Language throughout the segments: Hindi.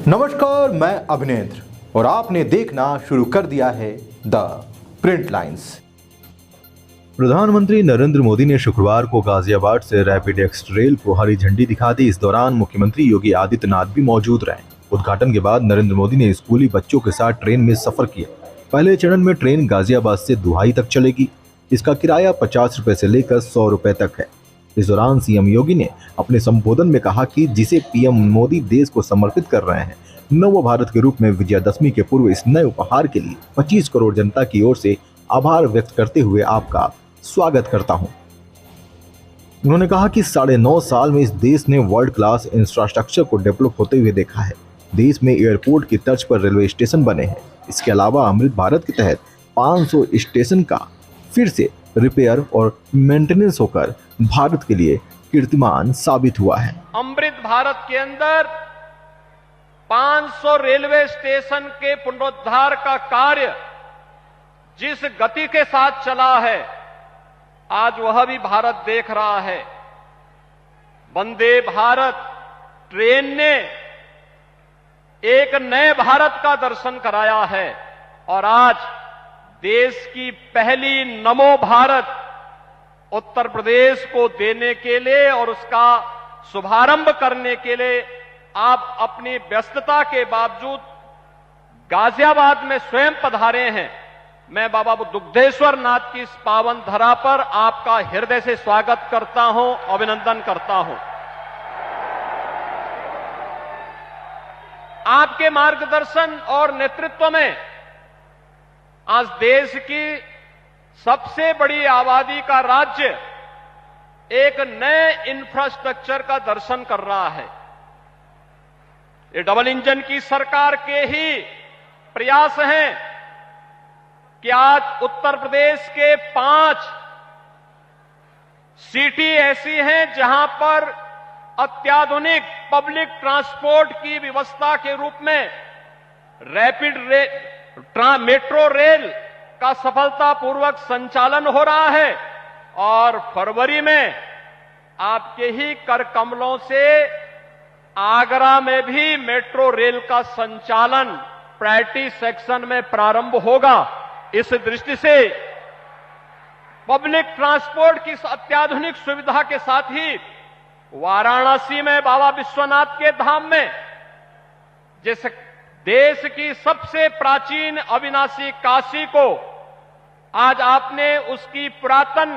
नमस्कार, मैं अभिनेंद्र और आपने देखना शुरू कर दिया है द प्रिंट लाइन्स। प्रधानमंत्री नरेंद्र मोदी ने शुक्रवार को गाजियाबाद से रैपिड एक्सप्रेस रेल को हरी झंडी दिखा दी। इस दौरान मुख्यमंत्री योगी आदित्यनाथ भी मौजूद रहे। उद्घाटन के बाद नरेंद्र मोदी ने स्कूली बच्चों के साथ ट्रेन में सफर किया। पहले चरण में ट्रेन गाजियाबाद से दुहाई तक चलेगी। इसका किराया 50 रुपए से लेकर 100 रुपए तक है। इस दौरान सीएम योगी ने अपने संबोधन में कहा कि जिसे पीएम मोदी देश को समर्पित कर रहे हैं, नव भारत के रूप में विजयादशमी के पूर्व इस नए उपहार के लिए 25 करोड़ जनता की ओर से आभार व्यक्त करते हुए आपका स्वागत करता हूं। उन्होंने कहा कि 9.5 साल में इस देश ने वर्ल्ड क्लास इंफ्रास्ट्रक्चर को डेवलप होते हुए देखा है। देश में एयरपोर्ट की तर्ज पर रेलवे स्टेशन बने हैं। इसके अलावा अमृत भारत के तहत 500 स्टेशन का फिर से रिपेयर और मेंटेनेंस होकर भारत के लिए कीर्तिमान साबित हुआ है। अमृत भारत के अंदर 500 रेलवे स्टेशन के पुनरुद्धार का कार्य जिस गति के साथ चला है, आज वह भी भारत देख रहा है। वंदे भारत ट्रेन ने एक नए भारत का दर्शन कराया है और आज देश की पहली नमो भारत उत्तर प्रदेश को देने के लिए और उसका शुभारंभ करने के लिए आप अपनी व्यस्तता के बावजूद गाजियाबाद में स्वयं पधारे हैं। मैं बाबा दुग्धेश्वर नाथ की इस पावन धरा पर आपका हृदय से स्वागत करता हूं, अभिनंदन करता हूं। आपके मार्गदर्शन और नेतृत्व में आज देश की सबसे बड़ी आबादी का राज्य एक नए इंफ्रास्ट्रक्चर का दर्शन कर रहा है। ये डबल इंजन की सरकार के ही प्रयास हैं कि आज उत्तर प्रदेश के 5 सिटी ऐसी हैं जहां पर अत्याधुनिक पब्लिक ट्रांसपोर्ट की व्यवस्था के रूप में रैपिड मेट्रो रेल का सफलतापूर्वक संचालन हो रहा है और फरवरी में आपके ही कर कमलों से आगरा में भी मेट्रो रेल का संचालन प्रायोरिटी सेक्शन में प्रारंभ होगा। इस दृष्टि से पब्लिक ट्रांसपोर्ट की अत्याधुनिक सुविधा के साथ ही वाराणसी में बाबा विश्वनाथ के धाम में जिस देश की सबसे प्राचीन अविनाशी काशी को आज आपने उसकी पुरातन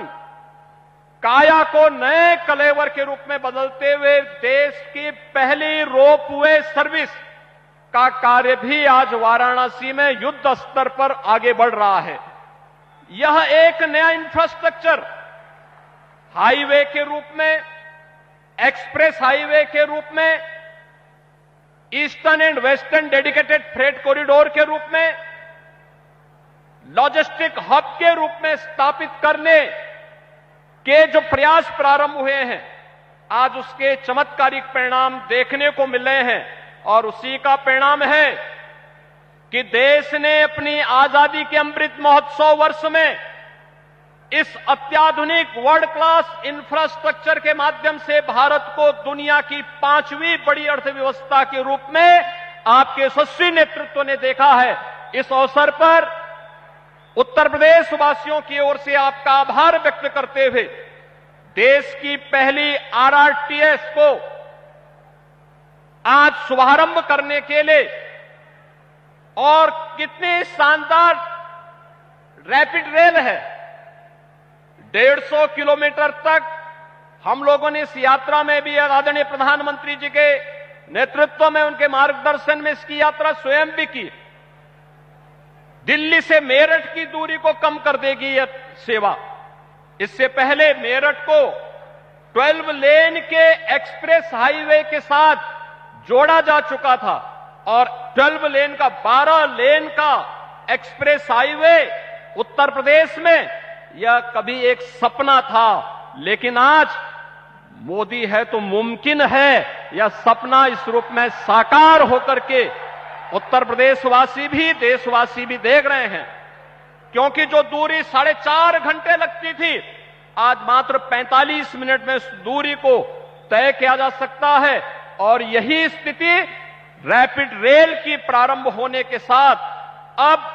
काया को नए कलेवर के रूप में बदलते हुए देश की पहली रोपवे सर्विस का कार्य भी आज वाराणसी में युद्ध स्तर पर आगे बढ़ रहा है। यह एक नया इंफ्रास्ट्रक्चर हाईवे के रूप में, एक्सप्रेस हाईवे के रूप में, eastern and western dedicated freight corridor के रूप में, लॉजिस्टिक हब के रूप में स्थापित करने के जो प्रयास प्रारंभ हुए हैं, आज उसके चमत्कारिक परिणाम देखने को मिल रहे हैं और उसी का परिणाम है कि देश ने अपनी आजादी के अमृत महोत्सव वर्ष में इस अत्याधुनिक वर्ल्ड क्लास इंफ्रास्ट्रक्चर के माध्यम से भारत को दुनिया की 5वीं बड़ी अर्थव्यवस्था के रूप में आपके यशस्वी नेतृत्व ने देखा है। इस अवसर पर उत्तर प्रदेश वासियों की ओर से आपका आभार व्यक्त करते हुए देश की पहली आरआरटीएस को आज शुभारंभ करने के लिए और कितनी शानदार रैपिड रेल है, 150 किलोमीटर तक हम लोगों ने इस यात्रा में भी आदरणीय प्रधानमंत्री जी के नेतृत्व में, उनके मार्गदर्शन में इसकी यात्रा स्वयं भी की। दिल्ली से मेरठ की दूरी को कम कर देगी यह सेवा। इससे पहले मेरठ को 12 लेन के एक्सप्रेस हाईवे के साथ जोड़ा जा चुका था और 12 लेन का 12 लेन का एक्सप्रेस हाईवे उत्तर प्रदेश में यह कभी एक सपना था, लेकिन आज मोदी है तो मुमकिन है यह सपना इस रूप में साकार होकर के उत्तर प्रदेश वासी भी, देशवासी भी देख रहे हैं। क्योंकि जो दूरी 4.5 घंटे लगती थी, आज मात्र 45 मिनट में उस दूरी को तय किया जा सकता है और यही स्थिति रैपिड रेल की प्रारंभ होने के साथ अब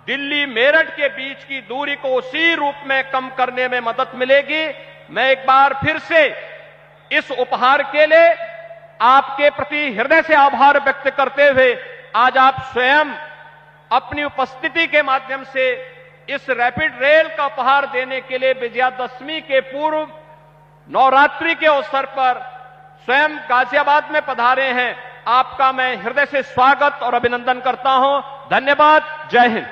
दिल्ली मेरठ के बीच की दूरी को उसी रूप में कम करने में मदद मिलेगी। मैं एक बार फिर से इस उपहार के लिए आपके प्रति हृदय से आभार व्यक्त करते हुए आज आप स्वयं अपनी उपस्थिति के माध्यम से इस रैपिड रेल का उपहार देने के लिए विजयादशमी के पूर्व नवरात्रि के अवसर पर स्वयं गाजियाबाद में पधारे हैं। आपका मैं हृदय से स्वागत और अभिनंदन करता हूं। धन्यवाद। जय हिंद।